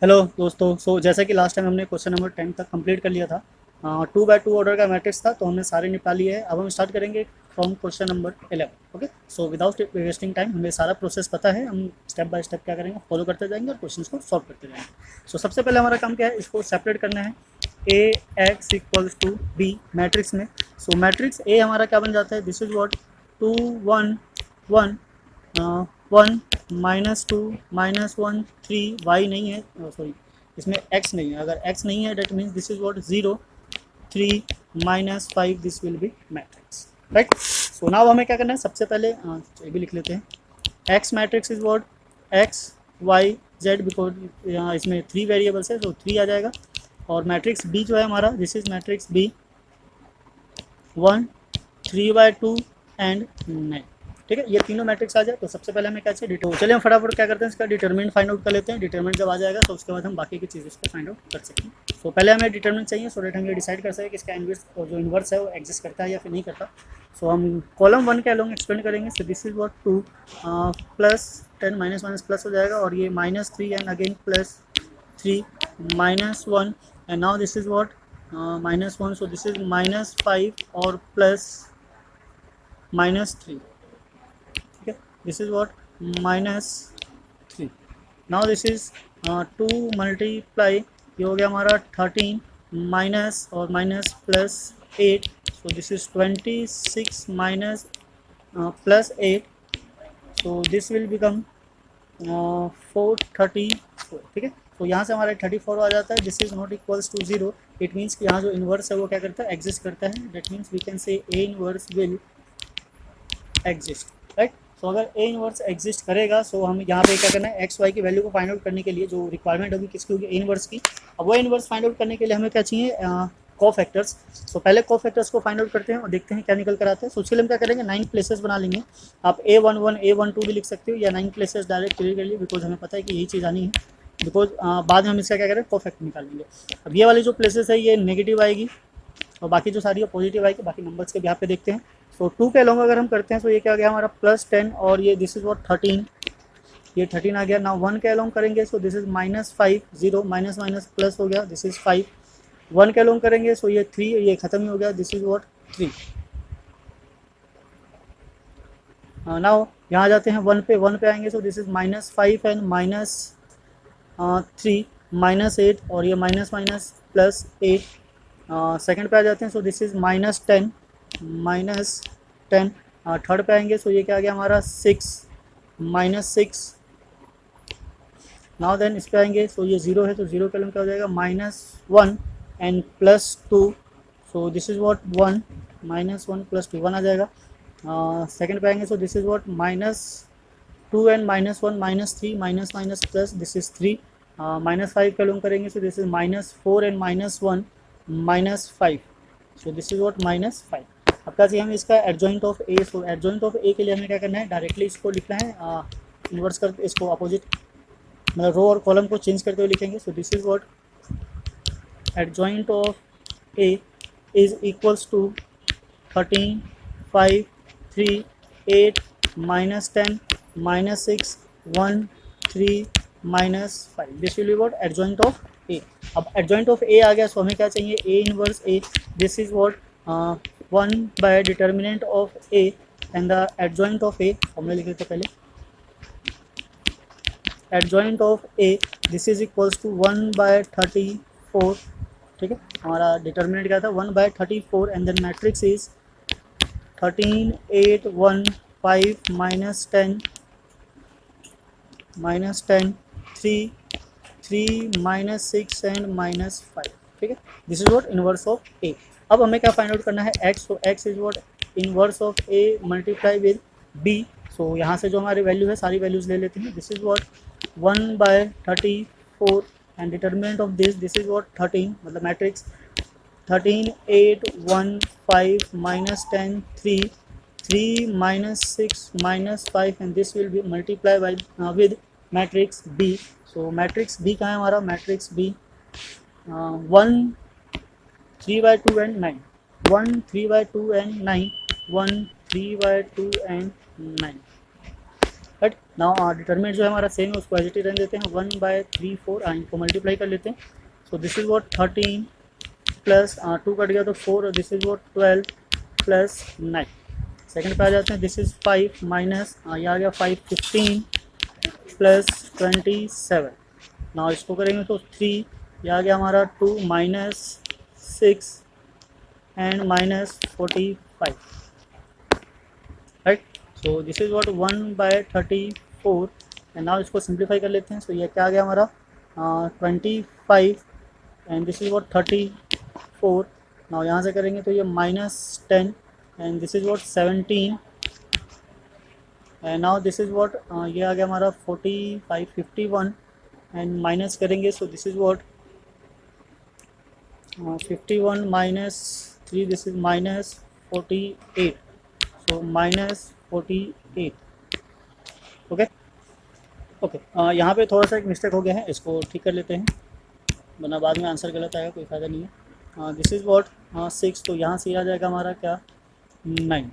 Hello दोस्तों। जैसा कि लास्ट टाइम हमने क्वेश्चन नंबर 10 तक कंप्लीट कर लिया था। 2x2 ऑर्डर का मैट्रिक्स था, तो हमने सारे निपटा लिए हैं। अब हम स्टार्ट करेंगे from question number 11। Okay, so without wasting time, हमें सारा प्रोसेस पता है। हम स्टेप बाय स्टेप क्या करेंगे, फॉलो करते जाएंगे और क्वेश्चन को सॉल्व करते जाएंगे। सबसे पहले हमारा काम क्या है, इसको सेपरेट करना है। A x equals to B matrix में। मैट्रिक्स ए हमारा क्या बन जाता है, दिस इज वॉट 2 1 1 1 -2 -1 3 वाई नहीं है, सॉरी इसमें एक्स नहीं है। अगर एक्स नहीं है that means this is what 0 3 -5 this will B matrix, right. Now हमें क्या करना है, सबसे पहले ये भी लिख लेते हैं। X matrix is what x y z, because यहाँ इसमें 3 वेरिएबल्स है, तो 3 आ जाएगा। और मैट्रिक्स बी जो है हमारा, this is matrix B 1 3/2 and 9। ठीक है, ये तीनों मैट्रिक्स आ जाए तो सबसे पहले हमें क्या चाहिए, डिटो। चलिए हम फटाफट क्या करते हैं, इसका डिटरमिनेंट फाइंड आउट कर लेते हैं। डिटरमिनेंट जब आ जाएगा तो उसके बाद हम बाकी की चीज़ें इसको फाइंड आउट कर सकते हैं। पहले हमें डिटरमिनेंट चाहिए, सो डेट हम ये डिसाइड कर सकें कि इसका इनवर्स और जो इनवर्स है वो एग्जिस्ट करता है या फिर नहीं करता। हम कॉलम 1 के अलोंग एक्सपेंड करेंगे। सो this is what 2 plus 10 minus minus plus हो जाएगा, और ये -3 and again +3 -1 and now this is what -1, so this is -5 और +3। ठीक है, this is what -3। Now this is 2 multiply, ये हो गया हमारा 13 माइनस और minus +8, so this is 26 minus +8, so this will become 434। ठीक है, तो यहाँ से हमारा 34 आ जाता है। This is not equals to 0। It means कि यहाँ जो इन्वर्स है वो क्या करता है, एग्जिस्ट करता है। That means we can say A inverse will exist, right. अगर ए इनवर्स एग्जिस्ट करेगा, हम यहाँ पे क्या करना है, एक्स वाई की वैल्यू को फाइंड आउट करने के लिए जो रिक्वायरमेंट होगी किसकी होगी, ए इनवर्स की। अब वो इनवर्स फाइंड आउट करने के लिए हमें क्या चाहिए, को फैक्टर्स। पहले को फैक्टर्स को फाइंड आउट करते हैं और देखते हैं क्या निकल कर आते हैं। उसके लिए हम क्या करेंगे, 9 प्लेसेस बना लेंगे। आप A11 A12 भी लिख सकते हो, या 9 प्लेसेस डायरेक्ट क्लियर कर लिए, बिकॉज हमें पता है कि यही चीज़ आनी है। बिकॉज बाद में हम इसका क्या करें, को फैक्टर निकालेंगे। अब ये वाली जो प्लेसेस है ये नेगेटिव आएगी, और बाकी जो सारी है पॉजिटिव आएगी। बाकी नंबर्स के यहाँ पे देखते हैं। 2 के अलोंग अगर हम करते हैं, ये क्या आ गया हमारा +10, और ये दिस इज वॉट 13, ये 13 आ गया। नाउ 1 के अलोंग करेंगे, this is -5 0 minus minus plus हो गया, दिस इज 5। 1 के अलोंग करेंगे, ये 3, ये खत्म ही हो गया, दिस इज वॉट 3। नाउ यहाँ जाते हैं 1 पे आएंगे, दिस इज -5 एंड -3 -8, और ये माइनस माइनस +8। सेकंड पे आ जाते हैं, दिस इज -10 -10। थर्ड पे आएंगे, ये क्या आ गया हमारा 6 -6। नाउ देन इस पे आएंगे, ये 0 है, तो 0 के लिए क्या हो जाएगा, -1 एंड +2, दिस इज वॉट 1 -1 +2 1 आ जाएगा। सेकंड पे आएंगे, this is what -2 and -1 -3 minus minus plus, this is 3। -5 का लूम करेंगे, this is -4 and -1 -5, this is what -5। अब क्या चाहिए हमें, इसका adjoint of A. Adjoint of A के लिए हमें क्या करना है, डायरेक्टली इसको लिखना है, इन्वर्स कर इसको अपोजिट, मतलब रो और कॉलम को चेंज करते हुए लिखेंगे। This is what adjoint of A is equals to 13 5 3 8 -10 -6 1 3 -5, this will be what adjoint of A. अब एडजॉइंट ऑफ ए आ गया, हमें क्या चाहिए, A inverse A. This is what 1 by determinant of A and the adjoint of A. हमने लिखे थे पहले, adjoint of A this is equals to 1/34। ठीक है, हमारा डिटर्मिनेंट क्या था, 1/34 and then matrix is 13 8 1 5 -10 -10 3 3 -6 and -5। ठीक है, this is what inverse of A. अब हमें क्या फाइंड आउट करना है, x. X is what inverse of A multiply with B. यहाँ से जो हमारी वैल्यू है सारी वैल्यूज ले लेते हैं। This is what 1/34 and determinant of this is what 13, मतलब matrix 13 8 1 5 -10 3 3 -6 -5 and this will be multiply by with matrix B. Matrix B कहाँ है हमारा, matrix B 1 3/2 and 9, 1 3/2 and 9, 1 3/2 and 9। Right. Now determinant जो है हमारा सेम है, उसको एज इट इज रहने देते हैं, 1/3/4 इनको मल्टीप्लाई कर लेते हैं। सो this is what 13 plus 2 cut गया तो 4, और this is what 12 plus 9। Second पे आ जाते हैं, दिस इज 5 माइनस ये आ गया 5 15 प्लस 27। नाउ इसको करेंगे तो 3, ये आ गया हमारा 2 minus 6 and minus 45, right. So this is what 1/34 and now इसको सिंप्लीफाई कर लेते हैं। सो ये क्या आ गया हमारा 25 and this is what 34। Now यहाँ से करेंगे तो ये -10 and this is what 17 and now this is what ये आ गया हमारा 45 51 एंड माइनस करेंगे। सो this is what 51 minus 3, this is -48, so -48। Okay okay, यहाँ पे थोड़ा सा एक मिस्टेक हो गया है, इसको ठीक कर लेते हैं, वरना बाद में आंसर गलत आएगा, कोई फ़ायदा नहीं है। दिस इज़ वॉट 6, तो यहाँ से आ जाएगा हमारा क्या 9,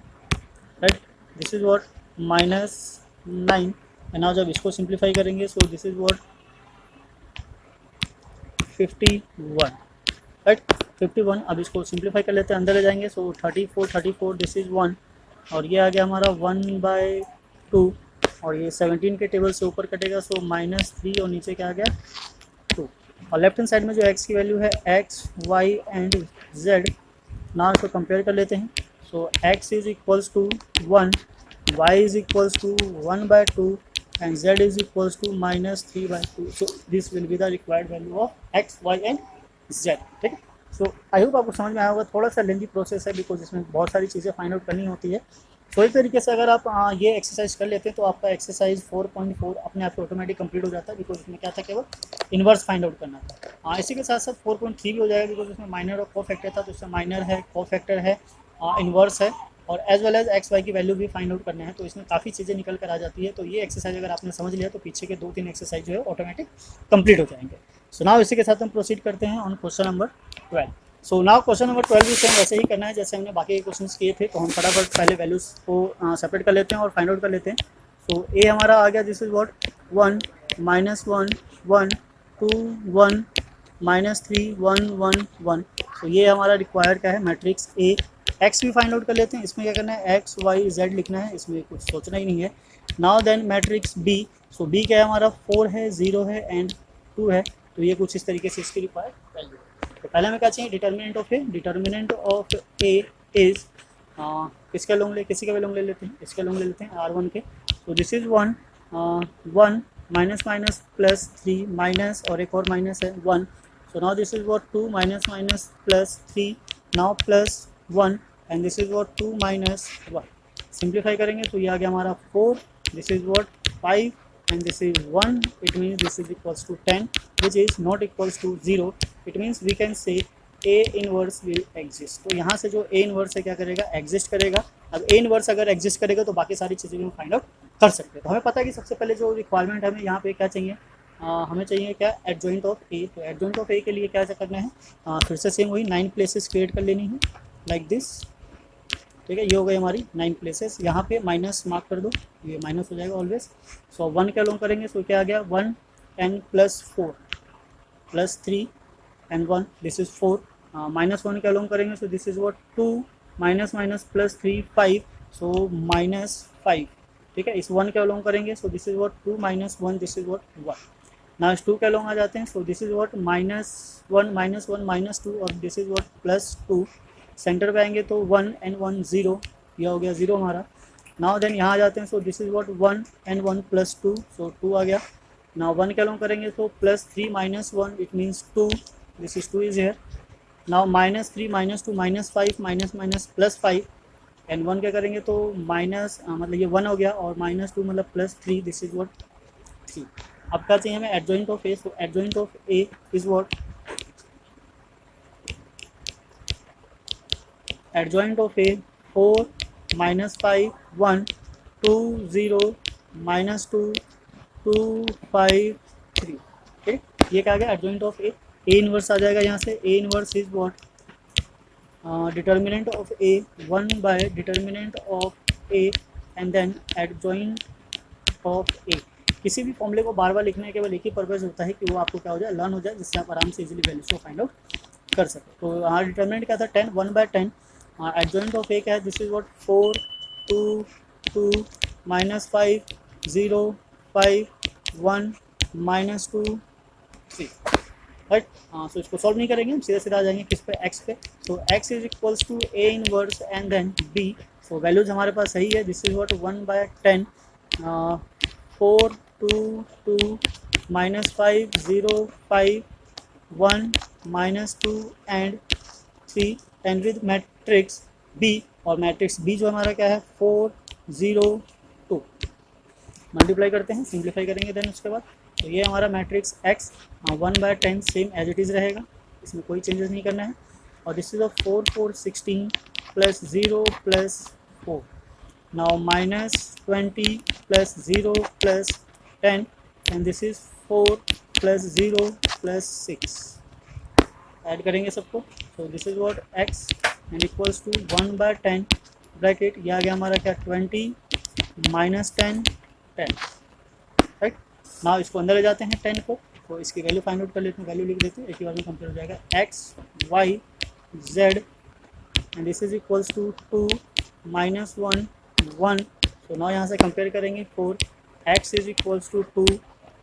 right. This is what -9 and now जब इसको सिंप्लीफाई करेंगे, सो दिस इज़ वॉट 51, राइट 51। अब इसको सिंप्लीफाई कर लेते हैं, अंदर ले जाएंगे। सो 34 दिस इज़ 1, और ये आ गया हमारा 1/2, और ये 17 के टेबल से ऊपर कटेगा, सो -3, और नीचे क्या आ गया 2। और लेफ्ट हैंड साइड में जो x की वैल्यू है x y एंड z, ना इसको कंपेयर कर लेते हैं। So x is equals to 1, y is equals to 1/2 and z is equals to -3/2। So this will be the required value of x y and z, ठीक है। सो I hope आपको समझ में आया होगा, थोड़ा सा लेंदी प्रोसेस है बिकॉज इसमें बहुत सारी चीज़ें फाइंड आउट करनी होती है। सो इस तरीके से अगर आप ये एक्सरसाइज कर लेते हैं तो आपका एक्सरसाइज 4.4 अपने आप से ऑटोमेटिक कंप्लीट हो जाता है, बिकॉज इसमें क्या था, केवल इन्वर्स फाइंड आउट करना था। इसी के साथ साथ 4.3 भी हो जाएगा, बिकॉज इसमें माइनर और को फैक्टर था, तो इसमें माइनर है, को फैक्टर है, इन्वर्स है, और as well as x y की वैल्यू भी फाइंड आउट करने हैं, तो इसमें काफ़ी चीज़ें निकल कर आ जाती है। तो ये एक्सरसाइज अगर आपने समझ लिया तो पीछे के 2-3 एक्सरसाइज जो है ऑटोमेटिक कंप्लीट हो जाएंगे। सो नाउ इसी के साथ हम प्रोसीड करते हैं on question number 12। So now question number 12 भी सेम वैसे ही करना है जैसे हमने बाकी के क्वेश्चन किए थे, तो हम फटाफट पहले वैल्यूज़ को सेपरेट कर लेते हैं और फाइंड आउट कर लेते हैं। सो ए हमारा आ गया, दिस इज वॉट 1 -1 1 2 1 -3 1 1 1। तो ये हमारा रिक्वायर्ड क्या है, मैट्रिक्स ए। एक्स भी फाइंड आउट कर लेते हैं, इसमें क्या करना है, एक्स वाई जेड लिखना है, इसमें कुछ सोचना ही नहीं है। Now then matrix B. So B क्या है हमारा, 4 है, 0 है एंड 2 है, तो ये कुछ इस तरीके से इसकी रिक्वायर्ड वैल्यू है। तो पहले हमें क्या चाहिए, determinant of A. Determinant of A is किसका लॉन्ग ले, किसी का भी लॉन्ग ले लेते हैं, इसका लॉन्ग ले लेते हैं R1 के। तो this is 1 1 minus minus plus 3 minus, और एक और माइनस है 1। So now this is what 2 minus minus plus 3, now plus 1 and this is what 2 minus 1। Simplify करेंगे तो ये आ गया हमारा 4, this is what 5 and this is 1, it means this is equals to 10, which is not equals to 0, it means we can say A inverse will exist। तो यहाँ से जो A inverse है क्या करेगा, एग्जिस्ट करेगा। अब A inverse अगर एग्जिस्ट करेगा तो बाकी सारी चीज़ें भी हम फाइंड आउट कर सकते हैं। तो हमें पता है कि सबसे पहले जो रिक्वायरमेंट हमें यहाँ पे क्या चाहिए, हमें चाहिए क्या, एडजॉइंट ऑफ A। तो एडजॉइंट ऑफ A के लिए क्या करना है, फिर से सेम वही 9 प्लेसेस क्रिएट कर लेनी है, लाइक दिस, ठीक है। ये हो गई हमारी 9 प्लेसेस, यहाँ पे माइनस मार्क कर दो, ये माइनस हो जाएगा ऑलवेज। सो 1 क्या लॉन्ग करेंगे, सो क्या आ गया 1 and plus 4 plus 3 and 1, this is 4। -1 क्या लॉन्ग करेंगे, सो this is what 2 minus minus plus 3 5, सो -5, ठीक है। इस 1 क्या लॉन्ग करेंगे, सो this is what 2 minus 1, this is what 1। ना इस 2 क्या लॉन्ग आ जाते हैं, सो दिस इज वॉट -1 -2, और दिस इज वॉट +2। सेंटर पे आएंगे तो 1 एंड 1 0, यह हो गया 0 हमारा। नाउ देन यहाँ आ जाते हैं, सो दिस इज वॉट 1 एंड 1 +2, सो 2 आ गया। नाउ 1 क्या लॉन्ग करेंगे, तो +3 -1, it means 2, this is 2 is here. Now -3 -2 -5 minus minus +5 and 1 क्या करेंगे, तो माइनस मतलब ये 1 हो गया, और -2 मतलब +3, दिस इज वॉट 3। अब क्या चाहिए हमें, adjoint of A. So adjoint of A is what, adjoint of A 4 -5 1 2 0 -2 2 5 3, ठीक। ये क्या आ गया, adjoint of A. A inverse आ जाएगा यहाँ से, A inverse is what, determinant of A 1 by determinant of A and then adjoint of A. किसी भी फॉर्मूले को बार बार लिखने के केवल एक ही पर्पज़ होता है कि वो आपको क्या हो जाए, लर्न हो जाए, जिससे आप आराम से इजीली वैल्यूज को फाइंड आउट कर सकें। तो यहाँ डिटर्मिनेंट क्या था 10, 1/10। एडजॉइंट ऑफ ए क्या है, दिस इज व्हाट 4 2 2 -5 0 5 1 -2 3, राइट। सो इसको सॉल्व नहीं करेंगे, हम सीधे सीधा आ जाएंगे किस पे, एक्स पे। So x is equals to A inverse and then B. So values हमारे पास सही है, this is what 1/10, 4 2 2 -5 0 5 1 -2 and 3 and with matrix B. और मैट्रिक्स बी जो हमारा क्या है 4 0 2। मल्टीप्लाई करते हैं, सिंप्लीफाई करेंगे देन उसके बाद। तो ये हमारा matrix x 1/10 same as it is रहेगा, इसमें कोई चेंजेस नहीं करना है। और this is of 4 4 16 plus 0 plus 4, now -20 plus 0 plus 10 and this is 4 plus 0 plus 6। Add करेंगे सबको, तो this is what x and equals to 1/10 bracket, ये आ गया हमारा क्या 20 -10 10, राइट। नाउ इसको अंदर ले जाते हैं 10 को, तो इसकी वैल्यू फाइंड आउट कर लेते हैं, वैल्यू लिख देते हैं, एक ही बार में कंपेयर हो जाएगा x y z and this is equals to 2 -1 1। तो नाउ यहाँ से कंपेयर करेंगे 4, x is equals to 2,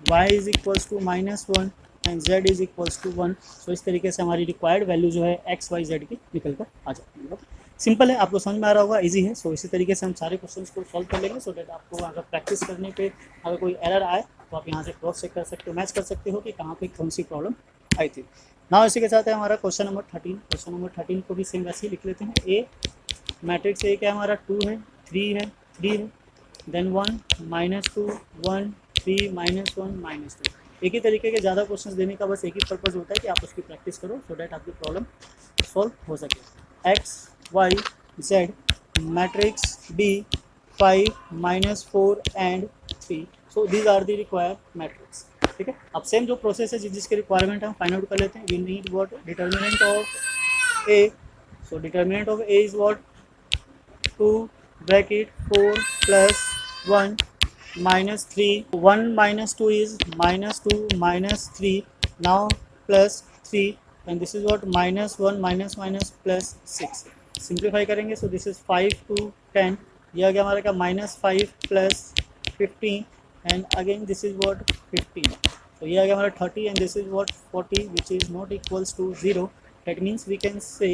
y is equals to -1 and z is equals to 1। So इस तरीके से हमारी रिक्वायर्ड वैल्यू जो है एक्स वाई जेड की निकल कर आ जाती है। सिंपल है, आपको समझ में आ रहा होगा, इजी है। सो इसी तरीके से हम सारे क्वेश्चंस को सॉल्व कर लेंगे, सो दैट आपको अगर प्रैक्टिस करने पे अगर कोई एरर आए तो आप यहाँ से क्रॉस चेक कर सकते हो, मैच कर सकते हो कि कहाँ पे कौन सी प्रॉब्लम आई थी। नाउ इसी के साथ है हमारा क्वेश्चन नंबर 13। क्वेश्चन नंबर 13 को भी सेम वैसे ही लिख लेते हैं। ए मैट्रिक्स ए क्या हमारा 2 है 3 है 3 है, देन 1 -2 1 3 -1 -2। एक ही तरीके के ज़्यादा क्वेश्चंस देने का बस एक ही पर्पज़ होता है कि आप उसकी प्रैक्टिस करो, सो डैट आपकी प्रॉब्लम सॉल्व हो सके। X y z matrix B 5 -4 and 3। So these are the required matrix, ठीक है। अब सेम जो प्रोसेस है जिसके रिक्वायरमेंट हम फाइंड आउट कर लेते हैं। We need what determinant of A. So determinant of A is what 2 bracket 4 plus 1 -3, 1 -2 is -2 -3, now plus 3 and this is what -1 minus plus 6। Simplify करेंगे, सो दिस इज 5 to 10, यह आ गया हमारा क्या -5 plus 15 and again this is what 15। तो ये आ गया हमारा 30 and this is what 40 which is not equals to 0। That means we can say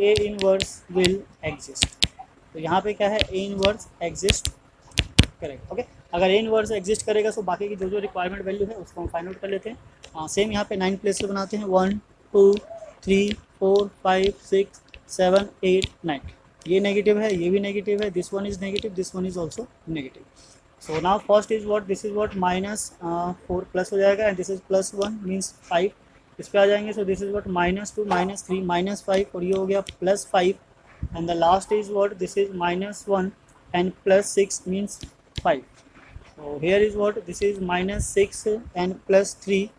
A inverse will exist. तो यहाँ पे क्या है, ए इनवर्स एग्जिस्ट करेगा, ओके। अगर ए इनवर्स एग्जिस्ट करेगा तो बाकी की जो जो रिक्वायरमेंट वैल्यू है उसको हम फाइंड आउट कर लेते हैं। सेम यहाँ पे 9 प्लेसेस बनाते हैं, 1 2 3 4 5 6 7 8 9। ये नेगेटिव है, ये भी नेगेटिव है, this one is negative, this one is also negative. So now first is what, this is what -4 plus हो जाएगा एंड दिस इज +1 मीन्स 5। इस पे आ जाएंगे, सो दिस इज व्हाट -2 -3 -5 और ये हो गया +5 and the last is what, this is -1 and +6 means 5। So here is what, this is -6 and +3,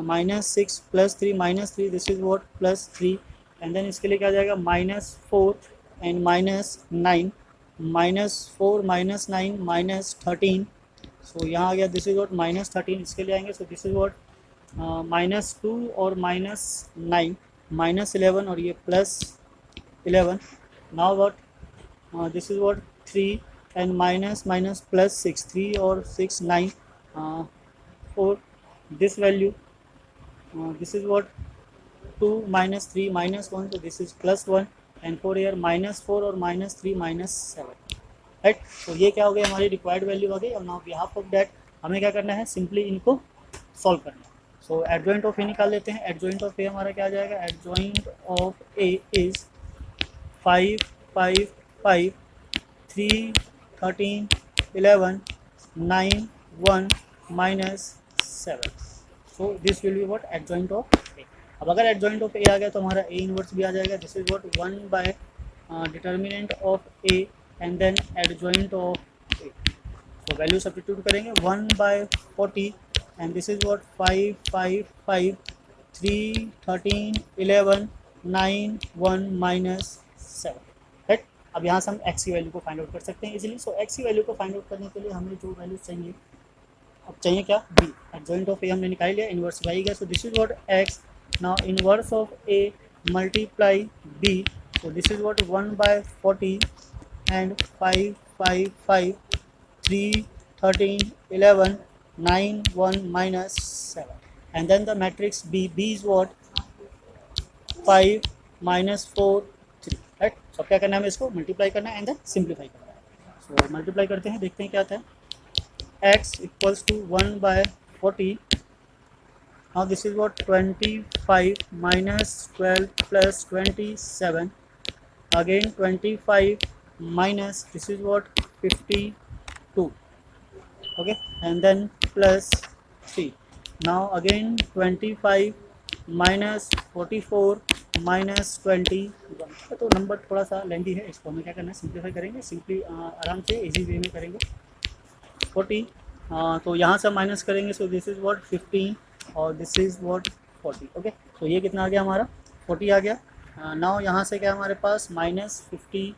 -6 + 3 -3, this is what +3 and then इसके लिए क्या जाएगा -4 and -9, -4 -9 -13। सो यहाँ आ गया, दिस इज व्हाट -13, इसके लिए आएंगे, सो दिस इज व्हाट -2 और -9 -11 और ये +11। Now what, this is what 3 and minus +6, 3 और 6 9 4 this value, this is what 2 -3 -1, so this is +1 and 4 here -4 और -3 -7, राइट। तो ये क्या हो गया, हमारी रिक्वायर्ड वैल्यू आ गई। और नाउ बिहाफ ऑफ दैट हमें क्या करना है, सिंपली इनको सॉल्व करना है। सो एडजॉइंट ऑफ ए निकाल लेते हैं। एडजॉइंट ऑफ ए हमारा क्या आ जाएगा, adjoint of A is 5 5 5 3 13 11 9 1 -7। So this will be what adjoint of A. अब अगर एडजॉइंट ऑफ ए आ गया तो हमारा ए इनवर्स भी आ जाएगा। This is what 1 by determinant of A and then adjoint of A. So value substitute करेंगे, 1 by 40 and this is what 5 5 5 3 13 11 9 1 -7, right. अब यहाँ से हम x की वैल्यू को फाइंड आउट कर सकते हैं इजीली। सो x की वैल्यू को फाइंड आउट करने के लिए हमें जो वैल्यू चाहिए, अब चाहिए क्या, b। एडजॉइंट ऑफ a हमने निकाल लिया, इनवर्स y गया। सो this is what x, now inverse of a multiply b, so this is what 1/40 and 5 5 5 3 13 11 9 1 minus 7, and then the matrix b is what 5 minus 4 3, right. सब क्या करना है, हमें इसको मल्टीप्लाई करना है एंड देन सिंप्लीफाई करना है। सो मल्टीप्लाई करते हैं, देखते हैं क्या आता है। x equals to 1/40, now this is what 25 minus 12 plus 27, again 25 minus this is what 52, okay, and then plus 3, now again 25 minus 44 minus 21। तो नंबर थोड़ा सा लेंदी है, इसको हमें क्या करना है, सिंप्लीफाई करेंगे, सिंपली आराम से इजी वे में करेंगे। 40, तो यहाँ से माइनस करेंगे, सो दिस इज़ व्हाट 15 और दिस इज़ व्हाट 40, ओके। तो ये कितना आ गया हमारा, 40 आ गया। नाउ यहाँ से क्या हमारे पास -50,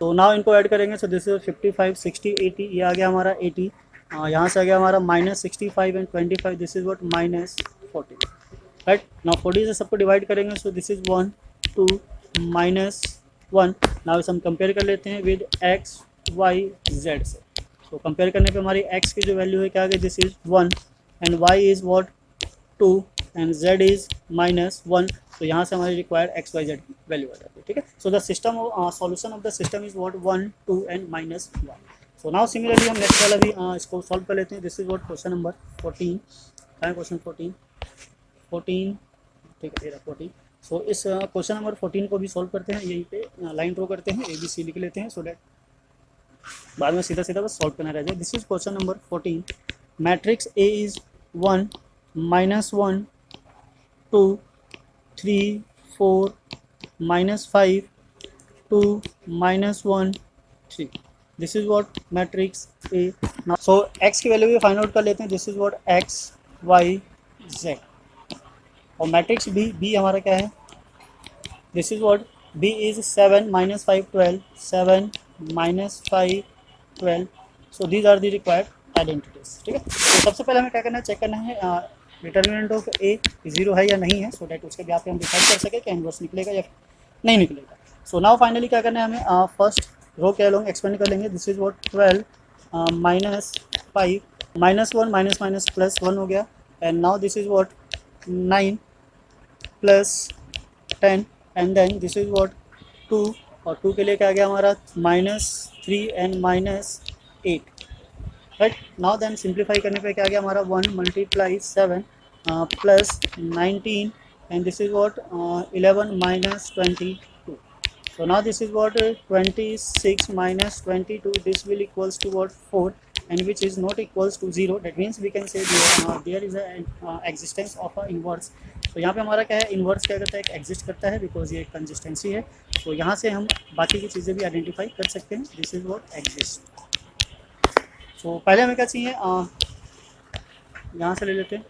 तो नाउ इनको ऐड करेंगे, सो दिस इज 55 60 80, ये आ गया हमारा 80। यहाँ से आ गया हमारा -65 and 25, this is what -40, right. Now 40 से सबको डिवाइड करेंगे, सो दिस इज 1 2 -1। नाउ इसे हम कंपेयर कर लेते हैं विद x y z से। तो कंपेयर करने पे हमारी x की जो वैल्यू है क्या आ गई, this is 1 and y is what 2 and z is -1। तो यहाँ से हमारी रिक्वायर्ड एक्स वाई जेड की वैल्यू आ जाती है, ठीक है। So the system solution of the system is what 1 2 and -1। So now similarly हम नेक्स्ट वाला भी इसको सॉल्व कर लेते हैं। This is what question number 14, question 14, ठीक है, 14। सो इस क्वेश्चन नंबर 14 को भी सॉल्व करते हैं, यहीं पे लाइन ड्रॉ करते हैं, ABC लिख लेते हैं, सो दैट बाद में सीधा सीधा बस सॉल्व करना रह जाए। This is question number 14, matrix A is 1 -1 2 3 4 -5 2 -1 3, this is what matrix A। So x की वैल्यू भी फाइंड आउट कर लेते हैं। This is what x y z, और मैट्रिक्स B हमारा क्या है, this is what B is 7 -5 12 7 -5 12। So these are the required identities, ठीक है। तो सबसे पहले हमें क्या करना है, चेक करना है डिटर्मिनेंट ऑफ A 0 है या नहीं है, सो डैट उसके ब्याह पे हम डिसाइड कर सके कि इनवर्स निकलेगा या नहीं निकलेगा। सो नाउ फाइनली क्या करना है हमें, फर्स्ट रो के अलोंग एक्सपेंड कर लेंगे। दिस इज व्हाट 12 -5 -1 माइनस +1 हो गया, and now this is what 9 + 10, and then this is what 2, और 2 के लिए क्या गया हमारा -3 and -8, right. Now then simplify करने पे क्या गया हमारा 1 × 7 plus 19, and this is what 11 - 22। So now this is what 26 minus 22, this will equals to what 4, and which is not equals to 0, that means we can say there is a existence of a inverse। तो यहाँ पे हमारा क्या है, inverse क्या करता है, एक एग्जिस्ट करता है, बिकॉज ये कंसिस्टेंसी है। तो यहाँ से हम बाकी की चीज़ें भी आइडेंटिफाई कर सकते हैं। This is what exist. So पहले हमें क्या चाहिए, यहाँ से ले लेते हैं,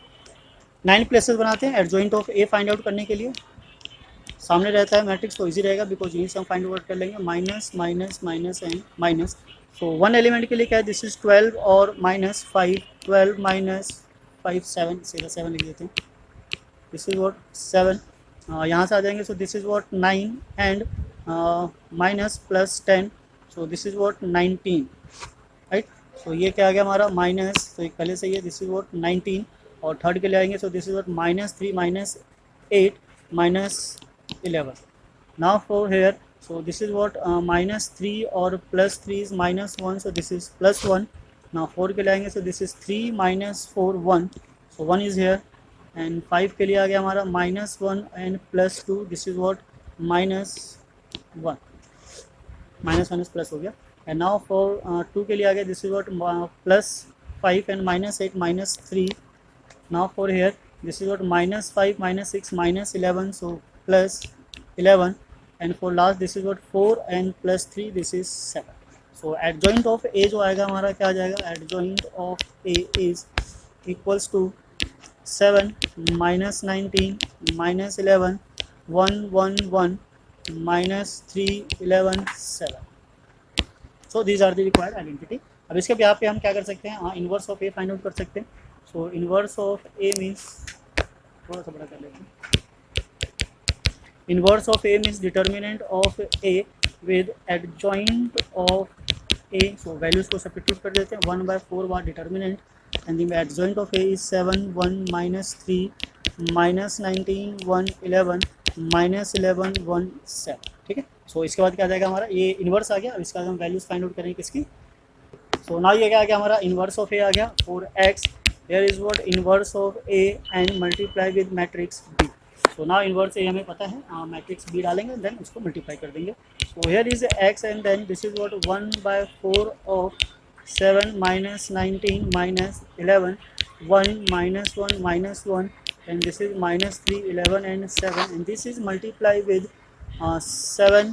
9 प्लेसेस बनाते हैं adjoint of A find out करने के लिए। सामने रहता है मैट्रिक्स, तो इजी रहेगा, बिकॉज यहीं से हम फाइंड आउट कर लेंगे, minus minus minus and minus. So 1 element के लिए क्या है, दिस इज 12 और -5 12 -5 7, सीधा 7 लिख देते हैं, दिस इज व्हाट 7। यहाँ से आ जाएंगे, so this is what 9 and minus +10, so this is what 19, right. So ये क्या आ गया हमारा माइनस, तो एक पहले से ही है, दिस इज व्हाट 19, और थर्ड के लिए आएंगे, सो this is what -3 -8 -11। Now for here, so this is what -3 और +3 is -1, so this is +1। Now 4 के लिए आएंगे, so this is 3 - 4 1, so 1 is here, and 5 के लिए आ गया हमारा -1 and +2, this is what -1, -1 is plus हो गया। and now for 2 के लिए आ गया, this is what +5 and -8 -3। now for here, this is what -5 -6 -11, so +11, and for last this is what 4 and +3, this is 7। so adjoint of A जो आएगा हमारा क्या आ जाएगा, adjoint of A is equals to 7 -19 -11 1 1 1 -3 11 7. So these are the required identity. अब इसके यहाँ पे हम क्या कर सकते हैं, हाँ inverse of A find out कर सकते हैं. So inverse of A means, थोड़ा सा बड़ा कर लेते हैं. Inverse of A means determinant of A with adjoint of A. So values को सब्स्टिट्यूट कर देते हैं. 1/4 वार determinant and the adjoint of A is 7 1 -3 -19 1 11 -11 1 7. ठीक है. सो इसके बाद क्या आ जाएगा हमारा, ये इन्वर्स आ गया. अब इसका हम वैल्यूज फाइंड आउट करेंगे किसकी. सो नाउ ये क्या आ गया हमारा, इन्वर्स ऑफ ए आ गया. For x there is what inverse of A and multiply with matrix B. So now inverse A हमें पता है, मैट्रिक्स बी डालेंगे देन उसको मल्टीप्लाई कर देंगे. So here is x and then this is what 1/4 of 7 -19 -11 1 -1 -1 and this is -3 11 and 7 and this is multiply with 7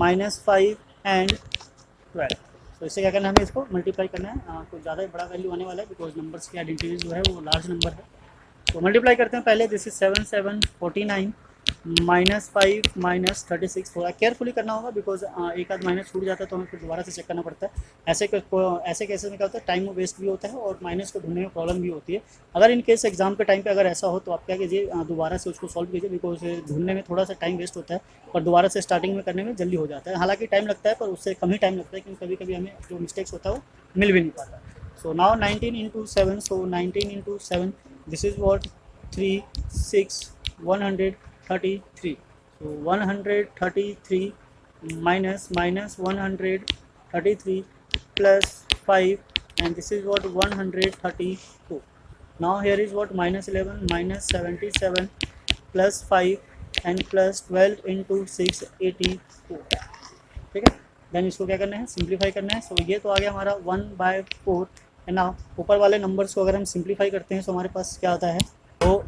-5 and 12. तो इससे क्या करना है, हमें इसको मल्टीप्लाई करना है. कुछ ज़्यादा बड़ा वैल्यू आने वाला है बिकॉज नंबर्स की आइडेंटिटी जो है वो लार्ज नंबर है. तो मल्टीप्लाई करते हैं पहले. This is 7 7 49 -5 -36. थोड़ा केयरफुली करना होगा बिकॉज एक आध माइनस छूट जाता है तो हमें फिर दोबारा से चेक करना पड़ता है. ऐसे केसेस में क्या होता है, टाइम वेस्ट भी होता है और माइनस को ढूंढने में प्रॉब्लम भी होती है. अगर इन केस एग्जाम के टाइम पे अगर ऐसा हो तो आप क्या कीजिए, दोबारा से उसको सॉल्व कीजिए बिकॉज ढूंढने में थोड़ा सा टाइम वेस्ट होता है और दोबारा से स्टार्टिंग में करने में जल्दी हो जाता है. हालांकि टाइम लगता है पर उससे कम ही टाइम लगता है क्योंकि कभी कभी हमें जो मिस्टेक्स होता है वो मिल भी नहीं पाता. So now 19 × 7. So 19 × 7 this is what 3 6 133. So 133 minus 133 plus 5 and this is what 132. Now here is what -11 -77 plus 5 and plus 12 into 6 84. ठीक है. देन इसको क्या करना है, सिंप्लीफाई करना है. सो ये तो आ गया हमारा 1/4. है ना. ऊपर वाले नंबर्स को अगर हम सिंप्लीफाई करते हैं तो हमारे पास क्या आता है, तो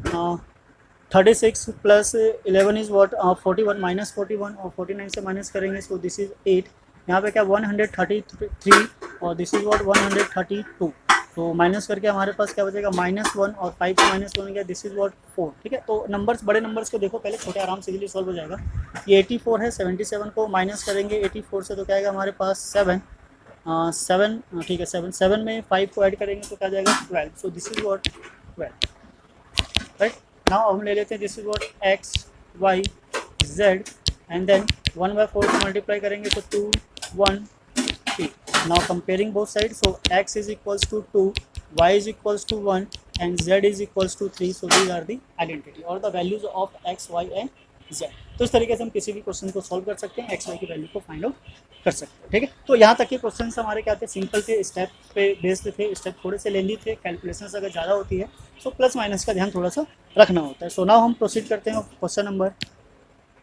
36 प्लस 11 इज़ वॉट 41 -41 और 49 से माइनस करेंगे. सो दिस इज़ 8. यहाँ पे क्या 133 और दिस इज़ वॉट 132. तो माइनस करके हमारे पास क्या बचेगा -1 और 5 से -1 गया. This is what 4. ठीक है. तो नंबर्स, बड़े नंबर्स को देखो पहले, छोटे आराम से इजीली सॉल्व हो जाएगा. ये 84 है. 77 को माइनस करेंगे 84 से तो क्या आएगा हमारे पास 7. ठीक है 7 में 5 को ऐड करेंगे तो क्या जाएगा 12. So this is what 12. Right. Now हम ले लेते हैं this is what x y z and then 1/4 को मल्टीप्लाई करेंगे तो 2 1 3. Now comparing both side. So x is equals to 2, y is equals to 1 and z is equals to 3. So these are the identity और the values of x y and z. तो इस तरीके से हम किसी भी क्वेश्चन को solve कर सकते हैं, एक्स वाई की वैल्यू को फाइंड आउट कर सकते हैं. ठीक है. तो यहाँ तक के क्वेश्चन हमारे क्या थे, सिंपल थे, स्टेप पे बेस्ड थे, स्टेप थोड़े से लेंदी थे. कैलकुलेशन अगर ज़्यादा होती है सो प्लस माइनस का ध्यान थोड़ा सा रखना होता है. सो नाउ हम प्रोसीड करते हैं question number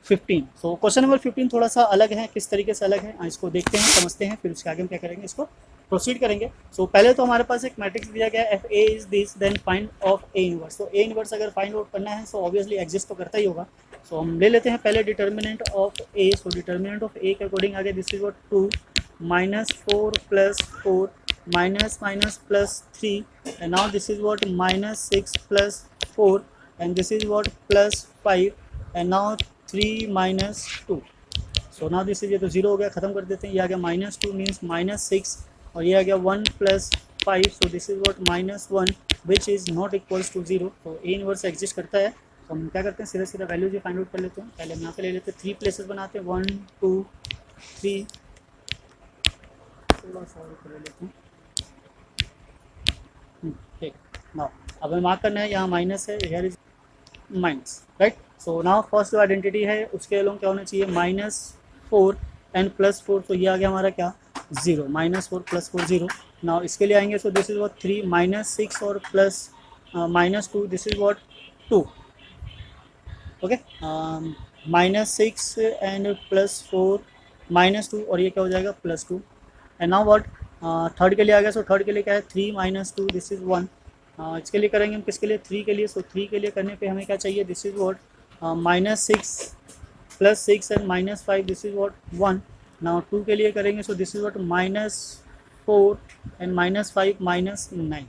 15. So question number 15 थोड़ा सा अलग है. किस तरीके से अलग है इसको देखते हैं, समझते हैं, फिर उसके आगे हम क्या करेंगे, इसको प्रोसीड करेंगे. सो पहले तो हमारे पास एक मैट्रिक्स दिया गया है, if A is this then find of A inverse. तो ए इनवर्स अगर फाइंड आउट करना है सो ऑब्वियसली एग्जिस्ट तो करता ही होगा. सो हम ले लेते हैं पहले determinant of A. So determinant of A के अकॉर्डिंग आगे this is what 2 -4 + 4 -+ 3 and now this is what -6 + 4 and this is what +5 and now 3 - 2. So now this is, ये तो जीरो हो गया, खत्म कर देते हैं. ये आ गया -2 मीन्स -6 और ये आ गया 1 + 5. So this is what -1 which is not equals to 0. तो ए इनवर्स एग्जिस्ट करता है. तो हम क्या करते हैं, सीधा सीधा वैल्यूज ही फाइंड आउट कर लेते हैं. पहले हम यहाँ पे ले लेते हैं, 3 प्लेसेस बनाते हैं, 1 2 3. थोड़ा सा और ले लेते हैं. ठीक. नाउ अब हमें मार्क करना है, यहाँ माइनस है, here is minus. Right. So now first जो आइडेंटिटी है उसके अलोंग क्या होना चाहिए, -4 एंड +4. तो ये आ गया हमारा क्या 0. -4 + 4 0. नाउ इसके लिए आएंगे. सो दिस इज वॉट 3 -6 और plus -2. This is what 2. Okay. -6 and +4 -2 और ये क्या हो जाएगा +2. एंड नाउ व्हाट थर्ड के लिए आ गया. सो थर्ड के लिए क्या है 3 - 2. This is 1. इसके लिए करेंगे हम किसके लिए, 3 के लिए. सो 3 के लिए करने पे हमें क्या चाहिए, this is what -6 + 6 and -5. This is what 1. Now 2 के लिए करेंगे. सो this is what -4 and -5 -9.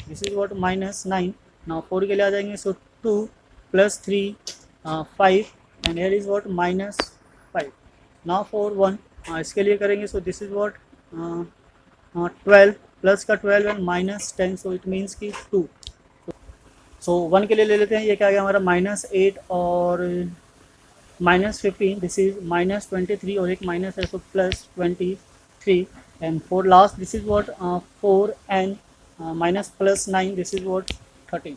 This is what -9. Now 4 के लिए आ जाएंगे. सो 2 + 3 5 and here is what -5. Now for 1 इसके लिए करेंगे, सो दिस इज़ व्हाट 12 प्लस का 12 एंड -10, सो इट मीन्स कि 2. सो 1 के लिए ले लेते हैं, ये क्या आ गया हमारा -8 और -15, दिस इज -23 और एक माइनस है, सो +23. And for last this is what 4 and -+9, this is what 13.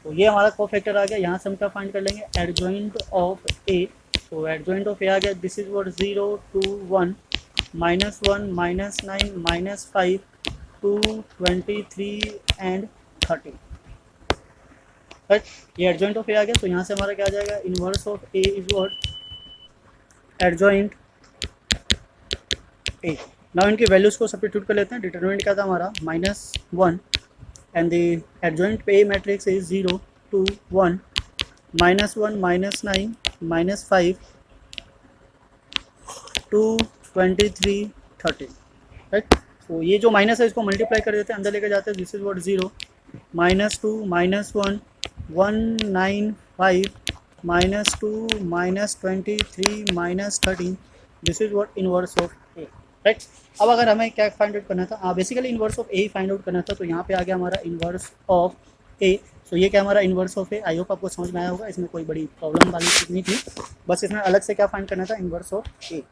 तो ये हमारा कोफैक्टर आ गया. यहाँ से हम क्या फाइंड कर लेंगे, एडजॉइंट ऑफ ए. तो एडजॉइंट ऑफ ए आ गया, this is what 0 2 1 -1 -9 -5 2 23 and 13. Right, ये एडजॉइंट ऑफ ए आ गया. तो यहाँ से हमारा क्या आ जाएगा, inverse of A is what adjoint A. Now इनकी वैल्यूज़ को सब्स्टिट्यूट कर लेते हैं. डिटरमिनेंट क्या था हमारा -1 and the adjoint A matrix is 0 2 1 -1 -9 -5 2 23 13. Right, तो ये जो माइनस है इसको मल्टीप्लाई कर देते हैं, अंदर लेकर जाते हैं. This is what 0 -2 -1 195 -2 -23 -13. This is what inverse of A. Right, अब अगर हमें क्या फाइंड आउट करना था, basically inverse of A he find out करना था. तो यहाँ पे आ गया हमारा इनवर्स ऑफ ए. सो ये क्या हमारा inverse of A. I hope आपको समझ में आया होगा, इसमें कोई बड़ी प्रॉब्लम वाली चीज़ नहीं थी, बस इसमें अलग से क्या फाइंड करना था, इनवर्स ऑफ ए.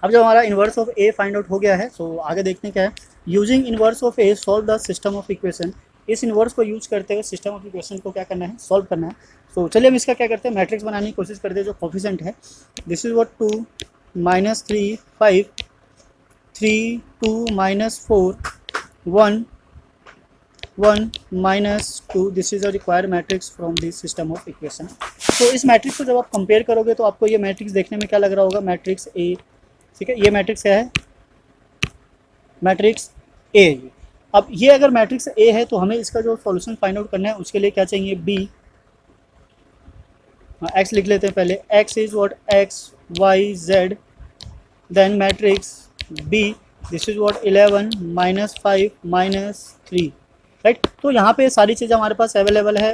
अब जब हमारा inverse of A find out हो गया है, सो आगे देखते हैं क्या है. Using inverse of A solve the system of equation. इस इनवर्स को यूज करते हुए सिस्टम ऑफ इक्वेशन को क्या करना है, सॉल्व करना है. सो चलिए हम इसका क्या करते हैं, मैट्रिक्स बनाने की कोशिश करते हैं जो कोफिशिएंट है. This is what 2 -3 5 3 2 -4 1 1 -2. This is a required matrix from this system of equation. तो इस मैट्रिक्स को जब आप कंपेयर करोगे तो आपको ये मैट्रिक्स देखने में क्या लग रहा होगा, मैट्रिक्स ए. ठीक है, ये मैट्रिक्स क्या है, मैट्रिक्स ए. अब ये अगर मैट्रिक्स ए है तो हमें इसका जो सॉल्यूशन फाइंड आउट करना है उसके लिए क्या चाहिए, बी. एक्स लिख लेते हैं पहले. X is what x y z, then matrix B. This is what 11 -5 -3. Right, तो यहाँ पे सारी चीज़ें हमारे पास अवेलेबल है.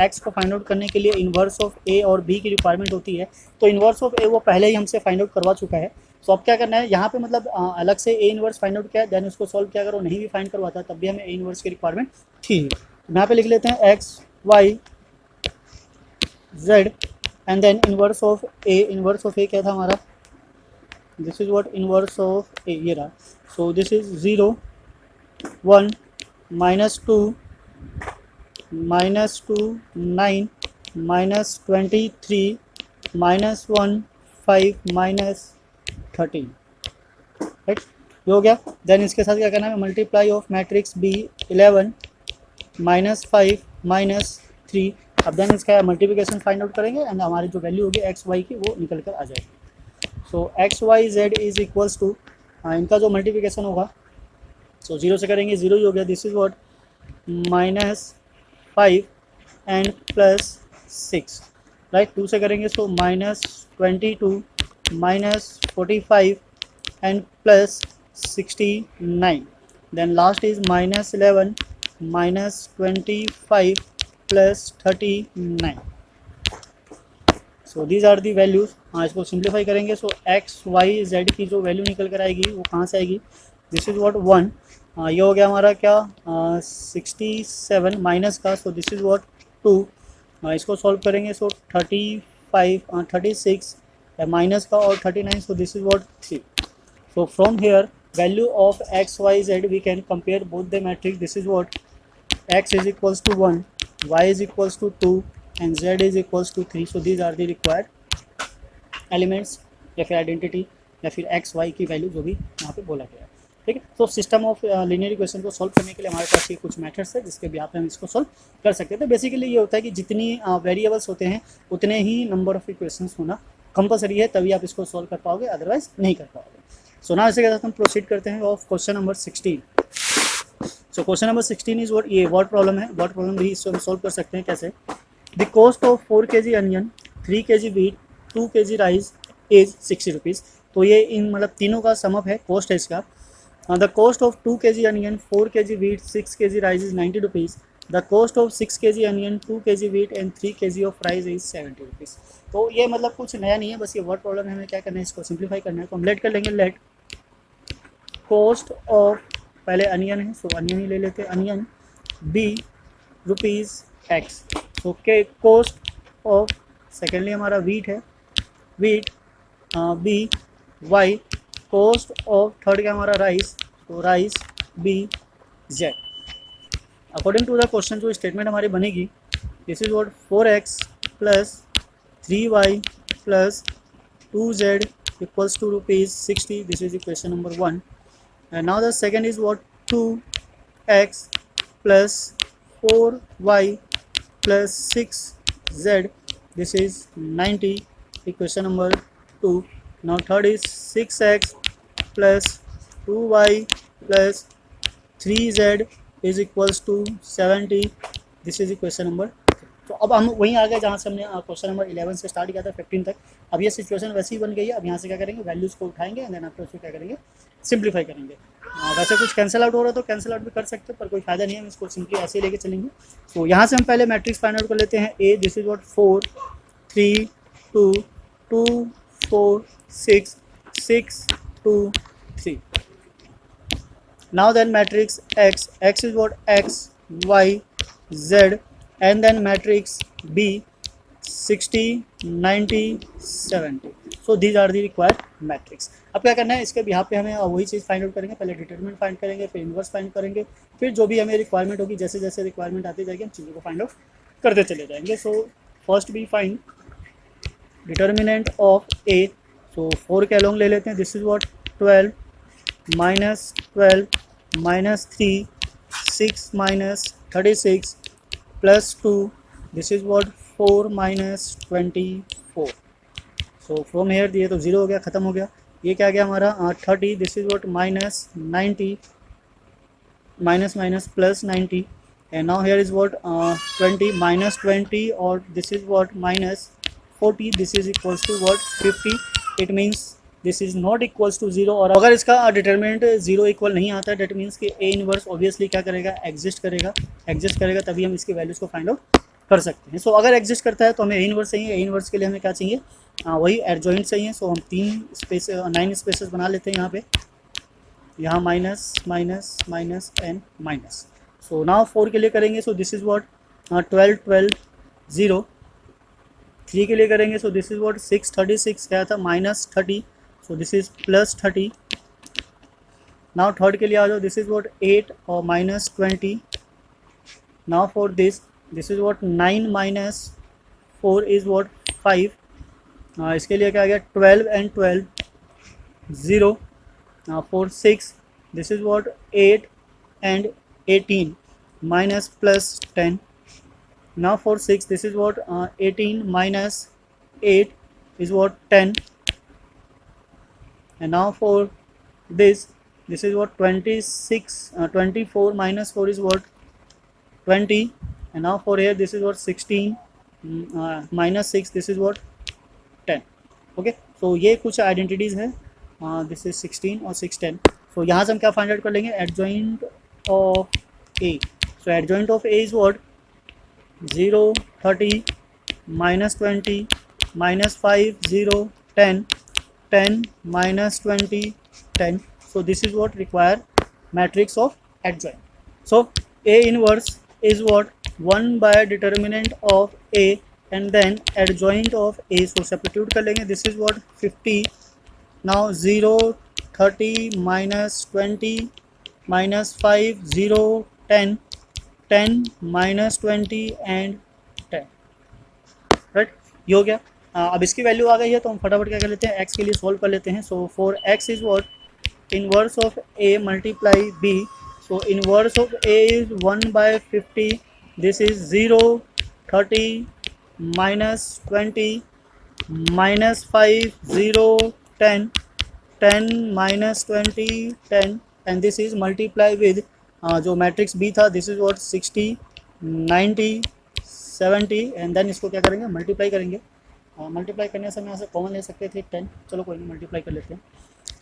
एक्स को फाइंड आउट करने के लिए इन्वर्स ऑफ ए और बी की रिक्वायरमेंट होती है. तो इन्वर्स ऑफ ए वो पहले ही हमसे फाइंड आउट करवा चुका है. तो अब क्या करना है, यहाँ पे मतलब अलग से ए इन्वर्स फाइंड आउट किया है, देन उसको सॉल्व किया. अगर वो नहीं भी फाइंड करवाता तब भी हमें ए इन्वर्स की रिक्वायरमेंट थी. तो यहाँ पे लिख लेते हैं x y z and then inverse of A. Inverse of A क्या था हमारा, this is what inverse of A, ये रहा. सो दिस इज 0 1 -2 -2 9 -23 -1 5 -13. राइट, ये हो गया. देन इसके साथ क्या करना है, मल्टीप्लाई ऑफ मैट्रिक्स बी 11 -5 -3. अब देन इसका मल्टीप्लिकेशन फाइंड आउट करेंगे एंड हमारी जो वैल्यू होगी एक्स वाई की वो निकल कर आ जाएगी. So x y z is equals to, इनका जो मल्टीप्लिकेशन होगा, सो 0 से करेंगे 0 ही हो गया. This is what -5 and +6. Right, 2 से करेंगे so -22 -45 and +69. Then last is -11 -25 +39. So these are the values. इसको सिंप्लीफाई करेंगे, सो एक्स वाई जेड की जो वैल्यू निकल कर आएगी वो कहाँ से आएगी, दिस इज व्हाट 1. ये हो गया हमारा क्या 67 माइनस का, सो दिस इज व्हाट 2. इसको सॉल्व करेंगे, सो 35 36 माइनस का और 39, so this is what 3. So from here value of x y z we can compare both the matrix. This is what x is equals to 1, y is equals to 2 and z is equals to 3. So these are the required elements या फिर identity या फिर x y की value जो भी यहाँ पे बोला गया है. ठीक है, तो सिस्टम ऑफ लीनियर इक्वेशन को सॉल्व करने के लिए हमारे पास ये कुछ मेथड्स है जिसके भी आप हम इसको सॉल्व कर सकते हैं. तो बेसिकली ये होता है कि जितनी वेरिएबल्स होते हैं उतने ही नंबर ऑफ इक्वेशंस होना कंपलसरी है, तभी आप इसको सॉल्व कर पाओगे, अदरवाइज नहीं कर पाओगे. सो नाउ इसी के साथ हम प्रोसीड करते हैं of question number 16. So question number 16 is what, ये वर्ड प्रॉब्लम है. वर्ड प्रॉब्लम भी इसको हम सॉल्व कर सकते हैं कैसे. The cost of 4 kg onion 3 kg wheat 2 kg rice is 60 rupees. तो ये इन मतलब तीनों का समअप है, कॉस्ट है इसका. The cost of 2 kg onion 4 kg wheat 6 kg rice is 90 rupees. The cost of 6 kg onion, 2 kg wheat and 3 kg of rice is 70 rupees. तो ये मतलब कुछ नया नहीं है, बस ये वर्ड प्रॉब्लम है, हमें क्या करना है, इसको सिंप्लीफाई करना है। तो हम लेट कर लेंगे, लेट कॉस्ट ऑफ, पहले अनियन है सो अनियन ही ले लेते हैं, onion be rupees x, so के कॉस्ट ऑफ, सेकेंडली हमारा वीट है, wheat be y, cost of third क्या हमारा राइस, तो rice be z. According to the question जो स्टेटमेंट हमारी बनेगी, this is what 4x plus 3y plus 2z equals to ₹60, this is equation number 1। And now the second is what 2x plus 4y plus 6z, this is 90, equation number 2. Now third is 6x plus 2y plus 3z is equals to 70, this is equation number 3. तो अब हम वहीं आ गए जहाँ से हमने question number 11 से start किया था 15 तक। अब ये सिचुएशन वैसी ही बन गई है। अब यहाँ से क्या करेंगे, वैल्यूज़ को उठाएंगे एंड देन आफ्टर उसको क्या करेंगे, सिंप्लीफाई करेंगे। वैसे कुछ कैंसिल आउट हो रहा है तो कैंसिल आउट भी कर सकते हैं, पर कोई फायदा नहीं है, हम इसको सिंपली ऐसे ही लेके चलेंगे। तो यहाँ से हम पहले मैट्रिक्स फाइंड आउट कर लेते हैं। ए, this is what 4 3 2 2 4 6 6 2 3। Now then matrix x, x is what, x y z, and then matrix b 60 90 70. So these are the required matrix. अब क्या करना है, इसके बिहार पे हमें वही चीज़ फाइंड आउट करेंगे, पहले डिटरमिनेंट फाइंड करेंगे, फिर इनवर्स फाइंड करेंगे, फिर जो भी हमें रिक्वायरमेंट होगी, जैसे जैसे रिक्वायरमेंट आती जाएगी हम चीज़ों को फाइंड आउट करते चले जाएंगे। So first we find determinant of A. So 4 के अलोंग ले लेते हैं, this is what 12 minus 12 minus 3 6 minus 36 plus 2, this is what 4 minus 24। So from here ये तो 0 हो गया, ख़त्म हो गया। ये क्या गया हमारा 30, this is what minus 90 minus minus plus 90 and now here is what 20 minus 20 और this is what minus 40, this is equals to what 50। It means this is not equals to 0। और अगर इसका डिटरमिनेंट 0 इक्वल नहीं आता है, that means कि A inverse obviously क्या करेगा, एग्जिस्ट करेगा, तभी हम इसकी वैल्यूज़ को फाइंड आउट कर सकते हैं। सो अगर एग्जिस्ट करता है तो हमें ए इनवर्स चाहिए। ए इनवर्स के लिए हमें क्या चाहिए, वही एडजॉइंट चाहिए। सो हम 9 स्पेसेस बना लेते हैं यहाँ पे, यहाँ minus minus minus and minus. So now 4 के लिए करेंगे, सो दिस इज व्हाट 12 12 0। 3 के लिए करेंगे, सो दिस इज व्हाट 6 36 क्या था minus 30, so this is plus 30। Now third के लिए आ जाओ, दिस इज व्हाट 8 और minus 20। Now for this is what 9 minus 4 is what 5। इसके लिए क्या आ गया 12 and 12 0। For 6 this is what 8 and 18 minus plus 10। Now for 6 this is what 18 minus 8 is what 10, and now for this is what 26 24 minus 4 is what 20, and now for here this is what 16 minus 6 this is what 10. Okay, so ये कुछ identities है, this is 16 और 6 10। सो यहाँ से हम क्या find out कर लेंगे, adjoint of A. So adjoint of A is what 0 30 minus 20 minus 5 0 10 10 minus 20 10. So this is what require matrix of adjoint. So A inverse is what 1 by determinant of A and then adjoint of A. So substitute कर लेंगे, this is what 50. Now 0 30 minus 20 minus 5 0 10 10 minus 20 and 10, right, ये हो गया। अब इसकी value आ गई है तो हम फटाफट क्या कर लेते हैं, x के लिए सॉल्व कर लेते हैं। So for x is what inverse of a multiply b। So inverse of a is 1 by 50, this is 0 30 minus 20 minus 5 0 10 10 minus 20 10 and this is multiply with जो मैट्रिक्स बी था, this is what 60 90 70 and then इसको क्या करेंगे, multiply करेंगे। Multiply करने से हम यहाँ से कॉमन ले सकते थे 10, चलो कोई नहीं, मल्टीप्लाई कर लेते हैं।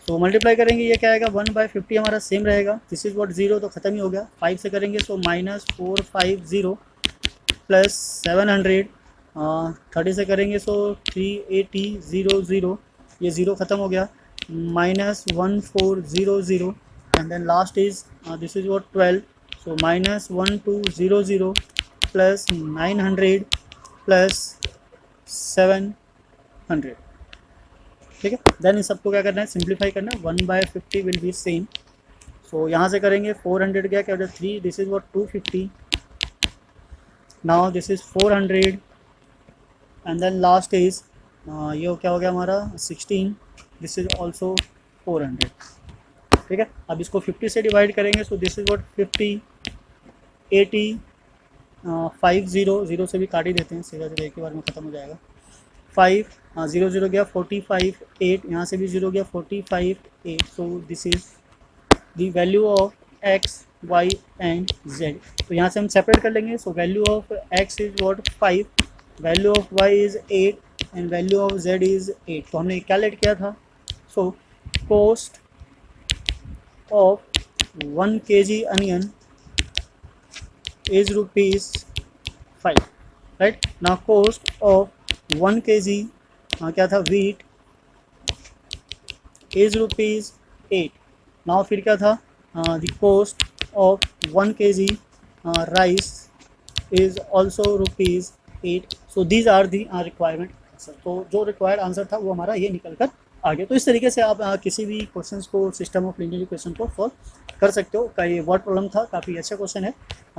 तो मल्टीप्लाई करेंगे, ये क्या आएगा 1/50 हमारा सेम रहेगा, दिस इज व्हाट 0 तो ख़त्म ही हो गया। 5 से करेंगे तो -450 प्लस 700, 30 से करेंगे तो 380 ये 0 ख़त्म हो गया, -1400 and then last is this is what 12, so -1200 plus 900 plus 700, ठीक है। देन इन सबको क्या करना है, सिंप्लीफाई करना है, 1/50 विल बी सेम। सो यहाँ से करेंगे 400 क्या क्या 3, this is what 250, now this is 400 and then last is ये क्या हो गया हमारा 16, दिस इज ऑल्सो 400, ठीक है। अब इसको 50 से डिवाइड करेंगे, सो दिस इज व्हाट 50 80 50 0 से भी काट ही देते हैं, सीधा सीधा एक ही बार में ख़त्म हो जाएगा। 5 0 0 गया 45 8, यहाँ से भी 0 गया 45 8, सो this is the value of x y and z। तो यहाँ से हम सेपरेट कर लेंगे, so value of x is what 5, value of y is 8 and value of z is 8। तो हमने कैलकुलेट किया था, so cost of 1 kg onion is ₹5, right. Now cost of 1 kg क्या था wheat is ₹8। नाउ फिर क्या था the cost of 1 kg rice is also ₹8। So these are the requirement answer. तो जो रिक्वायर्ड आंसर था वो हमारा ये निकल कर आ गया। तो इस तरीके से आप किसी भी क्वेश्चन को, सिस्टम ऑफ लीनियर इक्वेशन को सॉल्व कर सकते हो। का ये वर्ड प्रॉब्लम था, काफ़ी अच्छा क्वेश्चन है।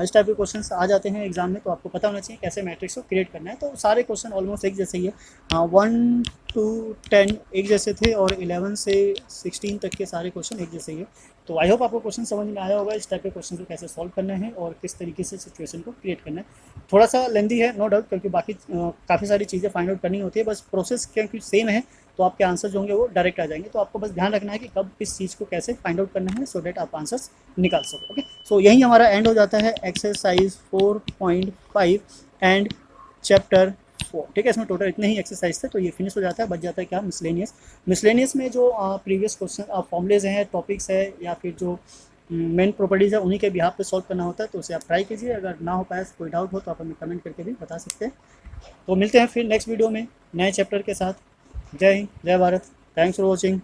इस टाइप के क्वेश्चन आ जाते हैं एग्जाम में, तो आपको पता होना चाहिए कैसे मैट्रिक्स को क्रिएट करना है। तो सारे क्वेश्चन ऑलमोस्ट एक जैसे ही है, 1 to 10 एक जैसे थे और 11 से 16 तक के सारे क्वेश्चन एक जैसे ही है। तो आई होप आपको क्वेश्चन समझ में आया होगा, इस टाइप के क्वेश्चन को कैसे सॉल्व करना है और किस तरीके से सिचुएशन को क्रिएट करना है। थोड़ा सा लेंदी है नो डाउट, क्योंकि बाकी काफ़ी सारी चीज़ें फाइंड आउट करनी होती है, बस प्रोसेस क्योंकि सेम है तो आपके आंसर जो होंगे वो डायरेक्ट आ जाएंगे। तो आपको बस ध्यान रखना है कि कब किस चीज़ को कैसे फाइंड आउट करना है, सो डैट आप आंसर्स निकाल सको। ओके, सो यही हमारा एंड हो जाता है एक्सरसाइज 4.5 एंड चैप्टर 4, ठीक है। इसमें टोटल इतने ही एक्सरसाइज थे, तो ये फिनिश हो जाता है। बच जाता है क्या, मिसलेनियस में जो प्रीवियस क्वेश्चन फॉर्मुलेज हैं, टॉपिक्स है, या फिर जो मेन प्रॉपर्टीज़ है, उन्हीं के बिहाफ पे सॉल्व करना होता है। तो उसे आप ट्राई कीजिए। अगर ना हो पाए, कोई डाउट हो तो आप हमें कमेंट करके भी बता सकते हैं। तो मिलते हैं फिर नेक्स्ट वीडियो में नए चैप्टर के साथ। जय हिंद, जय भारत, थैंक्स फॉर वॉचिंग।